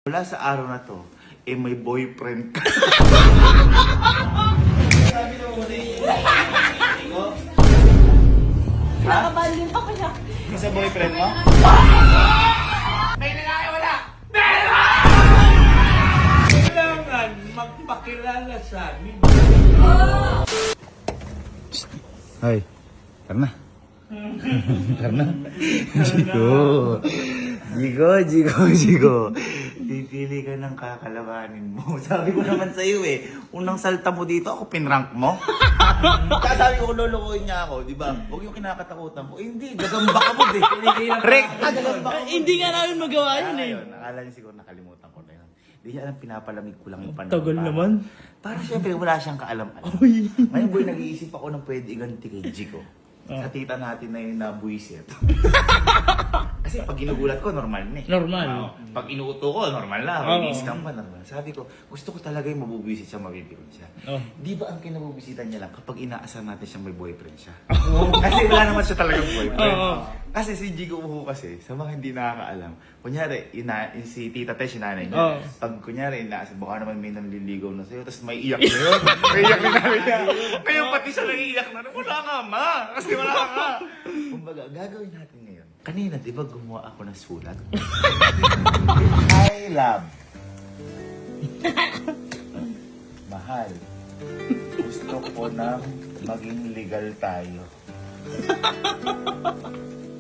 Mula sa araw na to, may boyfriend ka. Sabi na muna yung Nakabanding ako siya. Sa boyfriend mo? may lalaki wala! Meron! Kailangan magpakilala sa amin. Ay, tara na. Tara na. Jigo. Pipili ka ng kakalabanin mo. Sabi ko naman sa'yo unang salta mo dito, ako pinrank mo. Kaya sabi ko, lulukuhin niya ako, di ba? Huwag yung kinakatakutan mo. Hindi, gagamba ka mo, di. Rekta, gagamba ka mo. Hindi nga namin magawa yun eh. Ayun, akala niya siguro nakalimutan ko na yun. Hindi niya alam, pinapalamig ko lang yung panahon. Tagal naman. Para syempre, wala siyang kaalam-alam. Uy. Ngayon boy, nag-iisip ako ng pwede iganti kay Jico. Sa tita natin na yun na buwisit. Kasi pag ginugulat ko, normal na eh. Normal. Pag inuuto ko, normal na. Oo. Mag-i-scam pa, normal. Sabi ko, gusto ko talaga yung mabubuwisit siya, mabibigyan siya. Oh. Di ba ang kinabubisitan niya lang kapag inaasar natin siya may boyfriend siya? Kasi wala naman siya talagang boyfriend. Oo. Kasi si Jigo Uho kasi, sa mga hindi nakakaalam, kunyari, si Tita Tesh, yung nanay niya, Oo. pag kunyari, baka naman may nanliligaw na sa'yo, tapos may iyak na yun. May iyak na nanay niya. Ngayon pati siya naiiyak na, wala nga ma, kasi wala nga. Kumbaga, gagawin natin ngayon. Kanina, di ba gumawa ako ng sulat? I love. Mahal. Gusto ko nang maging legal tayo.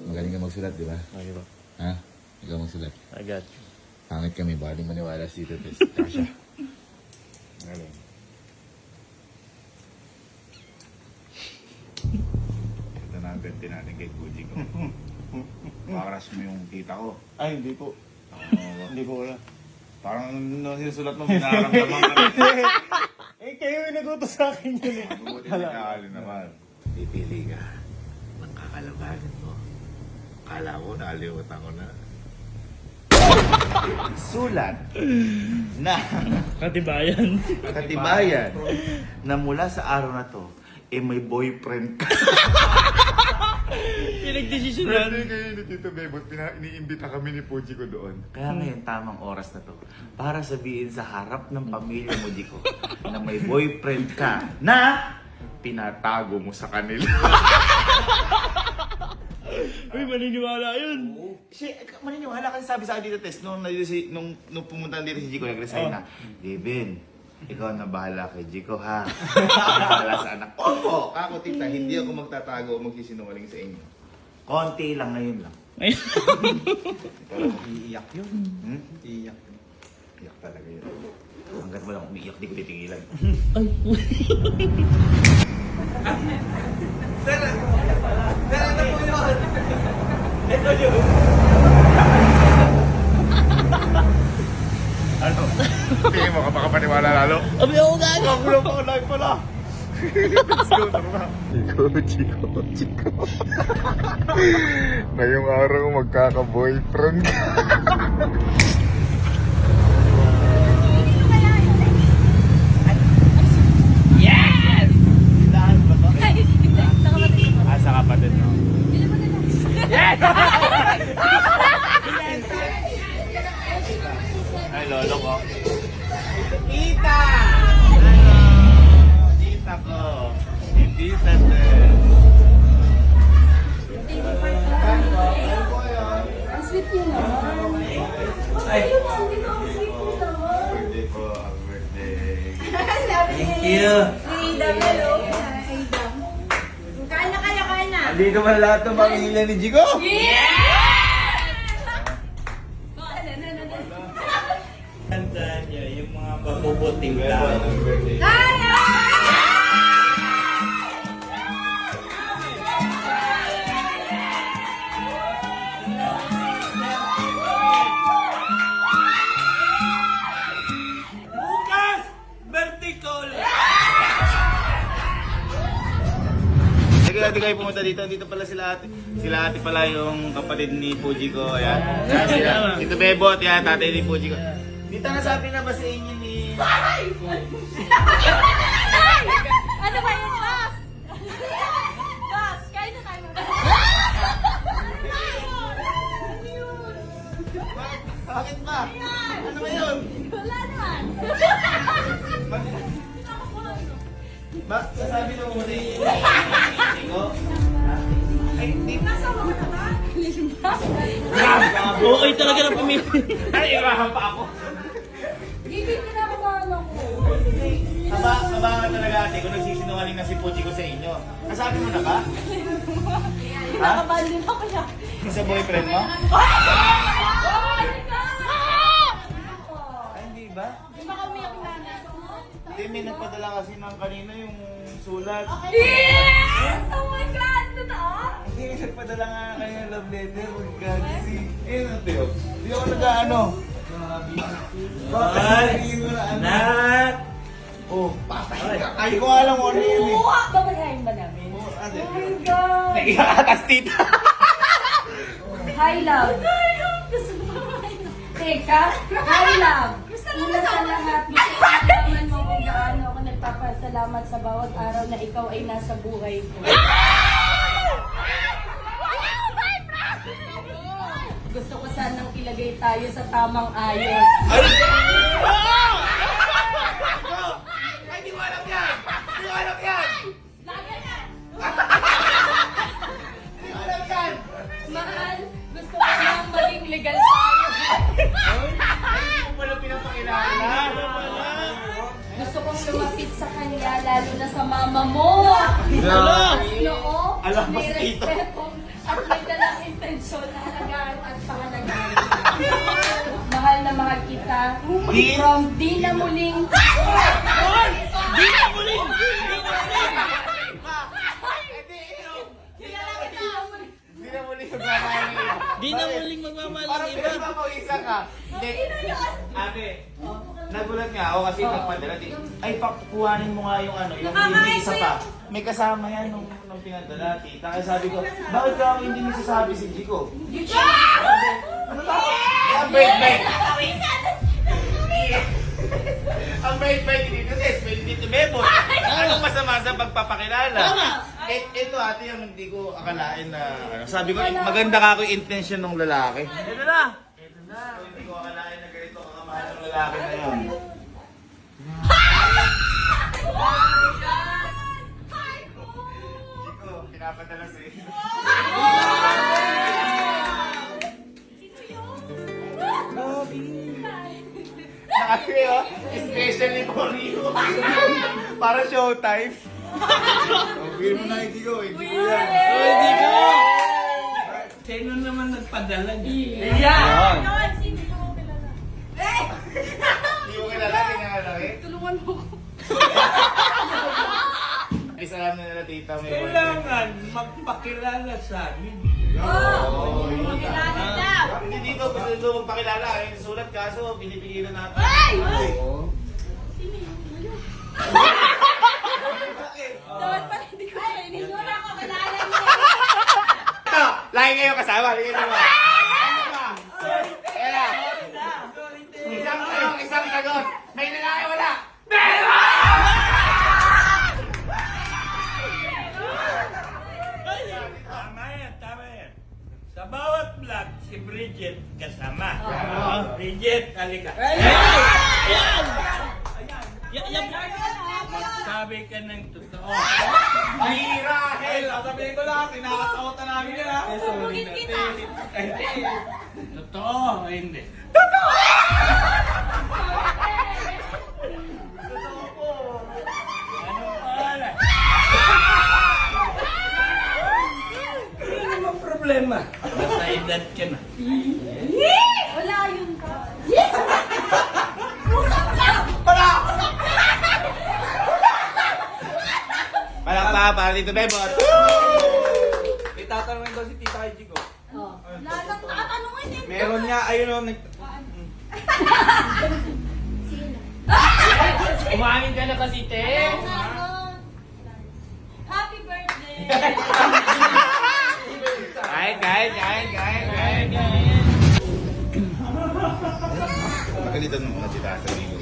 Magaling ka magsulat, di ba? Okay ba? Ha? Ikaw magsulat. I got you. Pangit kami, baka di maniwala si Tito Tess. Kasha. Magaling. Ito na ang ganti natin kay Guji ko. Pakaras mo yung tita ko. Ay, hindi po. Hindi ko wala. Parang sinusulat mo, binaramdaman ka rin. Kayo yung nagutos sa akin yun eh. Mabuti pinakali naman. Pipili ka. Magkakalabanin mo. Kala ko, nalimutan ko na. Sulat na Katibayan. katibayan na mula sa araw na to, may boyfriend ka. Pinagdesisyonan. Pwede kayo ni Tito Bebot, iniimbita kami ni Puji ko doon. Kaya ngayon, tamang oras na to para sabihin sa harap ng pamilya mo, Jiko, na may boyfriend ka na pinatago mo sa kanila. Uy, maniniwala yun. Maniniwala kasi sabi sa akin dito, Tess, nung pumunta dito si Jiko, nag-resign na, Devin, ikaw na bahala kay Jiko, ha? Bahala sa anak. Opo, ako tita, hindi ako magtatago o magsisinungaling sa inyo. Konti lang ngayon lang. Pero Iiyak yun. Iiyak yun. iyak talaga yun. Hanggat mo lang umiiyak, di ko titigilan. Ay, Ano? Tingin mo, kapakapaniwala lalo? abi ako gago. Wala pa, live pala. Let's go, tara na. Chiko. Ngayong araw, magkaka-boyfriend ka. Yes! Daan ba to? Ay, hindi. Nakapatid ko. Sa kapatid mo. Yes! Ay, lolo ko. Kita! Tita ko. Hindi Tess. Ang sweet yun naman. Ay. Birthday po. Happy birthday. Thank you. Kain na. Andito ba lahat ng pamilya ni Jigo? Tandaan niyo, yung mga mabubuting tao. Bukas! Vertical! Sige, hindi kayo pumunta dito. Dito pala sila ate. Sila ate pala yung kapatid ni Puji ko. Ayan. Ayan sila. Dito Bebot. Yan, tatay ni Puji ko. Dito nasabi na ba sa inyo ni... Ano ba yun, boss? Boss, kain na tayo. Bakit ba? Ano ba yun? Sasabi na muna yung ko. Ay, hindi. Okay talaga ng pamilya. Ay, irahan pa ako. Gigit na ako sa ano ko. Abangan talaga ate kung nagsisinungaling na si Puchi ko sa inyo. Nasabi mo na ba? Nakabahan din ako siya. Yung sa boyfriend mo? Ay, Ay, hindi ba? Di ba kami yung nanay ko? Hindi, may nagpadala kasi ng kanina yung sulat. Yes! Oh my God! Totoo? Hindi, may nagpadala nga kanina ng love letter. Oh my God, see? Eh, ate, oh. Hindi ako nag-ano. Bakit? Hindi mo na ano. Nat! Oh, patay ka. Ay, ko alam mo ano yun eh. Oo, babasahin ba namin? Oh, ate. Oh my God! Naiyak atas tita. Hi, love. Teka, hi, love. Una sa lahat, gusto ko naman mo kung gaano ako nagpapasalamat sa bawat araw na ikaw ay nasa buhay ko. Gusto ko sanang ilagay tayo sa tamang ayos. Ay, di ko alam yan. Di ko alam yan. Di ko alam yan. Mahal, gusto ko nang maging legal tayo. Hindi ko pala pinapakilala. Gusto kong lumapit sa kanya, lalo na sa mama mo. Noo, Alam, may mas ito. respeto at may dalang intensyon na halagaan at pahalagaan. Mahal na mahal kita. From di na muling... Di na muling! Hindi na muli magmamahal ng iba. Di na muling magmamahal Parang ng iba. pinapapawisa ka. Hindi. Ate, nagulat nga ako kasi nagpadala. Ay, pakukuhanin mo nga yung ano, yung hindi isa pa. May kasama yan nung pinadala, tita. Kaya sabi ko, bakit ka ako hindi nagsasabi si Jico? Ano ba? Ang bait-bait. Ang bait-bait dito, Tess. Pwede dito, Bebo. Anong masama sa pagpapakilala? Ito ate yung hindi ko akalain na ano. Sabi ko, maganda ka ako yung intention ng lalaki. Ito na. Hindi ko akalain na ganito kakamahal ng lalaki na yun. Chico, pinapadala sa iyo. Nakakri, oh. Especially for you. Para showtime. Okay mo na, hindi ko. Hindi ko yan. Hindi ko! Sino naman nagpadala niya? Yan! Hindi mo kilala, hindi nga lalaki. Tulungan mo ko. At least alam na nila tita may Kailangan magpakilala sa amin. Oo, yun. Pakilala daw. Hindi dito, gusto nito magpakilala. Ayun, sulat kaso, pinipigilan natin. Ay! Oo. Dapat pala hindi ko kainin. Hindi mo na ako kilala niya. Ito, lagi kayo kasama. Lagi kayo kasama. Ano ba? Kaya na. Isang sagot. May lalaki wala. Tama yan. Sa bawat vlog, si Bridget kasama. Bridget, halika. Yan! Sabi ka ng totoo. Rahel, sabihin ko lang, kinakatakutan namin yan ha. Bubugin kita. Totoo o hindi? Ano pala? Ano namang problema? Nasa edad ka na. Wala yun ka. Palakpa, para dito, Bebot. May tatanungin daw si Tita kay Jico. Wala nang tatanungin eh. Meron nga, ayun o, Kumain ka na kasi, te! Happy birthday! Kain. Magalitan mo muna si Tasa Rigo.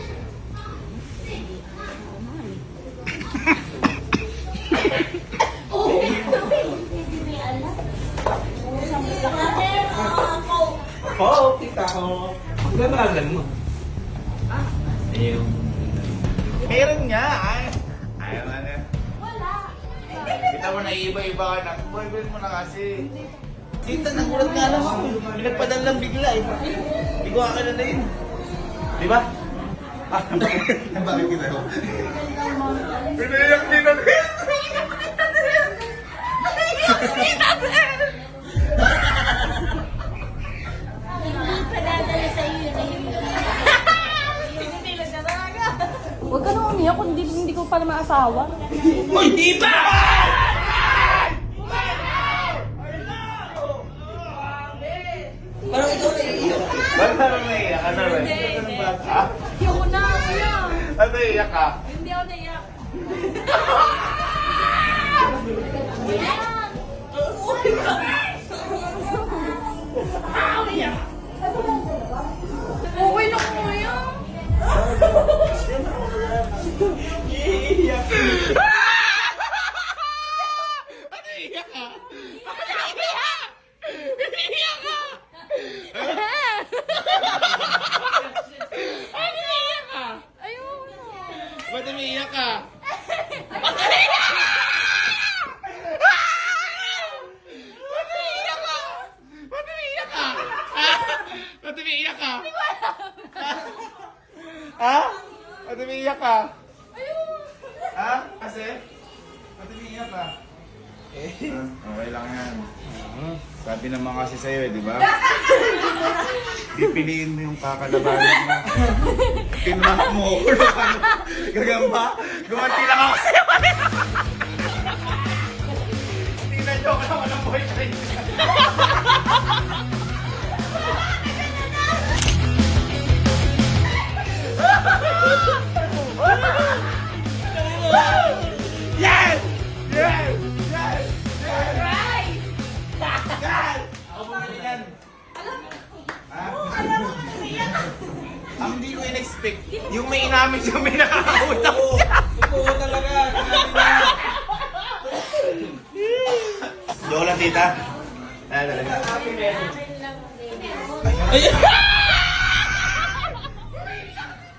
Oo, kita ko. Pag-aralan mo. Ayun. Meron nga. Ayaw nga na. Kita mo naiiba-iba ka na. Boyfriend mo na kasi. Tita, nagulat nga lang ako. Pinagpadan lang bigla eh. Hindi ko akala na yun. Di ba? Bakit kita ko? Pinayak din na rin. Hindi pa dadala sa iyo na yung hindi na talaga. Huwag ka nang umiyak kung hindi ko pa naman asawa. Uy, di ba? Parang ikaw naiiyak. Ba't parang naiyak ka na rin? Ha? Yung una ako yan. Ba't naiyak ka? Hindi ako naiyak. Okay na ko yan. Ba't umiiyak ka? Ba't umiiyak ka? Ha? Ba't umiiyak ka? Ha? Kasi? Ba't umiiyak ka? Okay lang yan. Sabi naman kasi sa'yo eh, di ba? Pipiliin mo yung kakalabanan mo. Pinrap mo ako. Gagamba? Gumanti lang ako sa'yo. Hindi na joke lang ako ng boyfriend. Yes! Yes! Yes! Yes! Yes! Ako bumili yan. Ang hindi ko in-expect, yung may inamin siya, may nakakausap siya. Totoo talaga. Joke lang, tita. Talaga.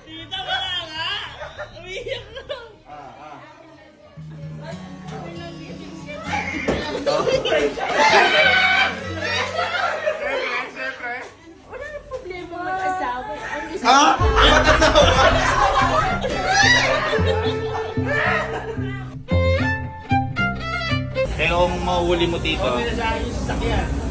Tita, wala nga. Umiyak na. Siyempre. Wala na problema mag-asawa. Ang gusto Ha? Mag-asawa? Eh, kung mahuhuli mo, tito, Sabi na sa akin yung sasakyan.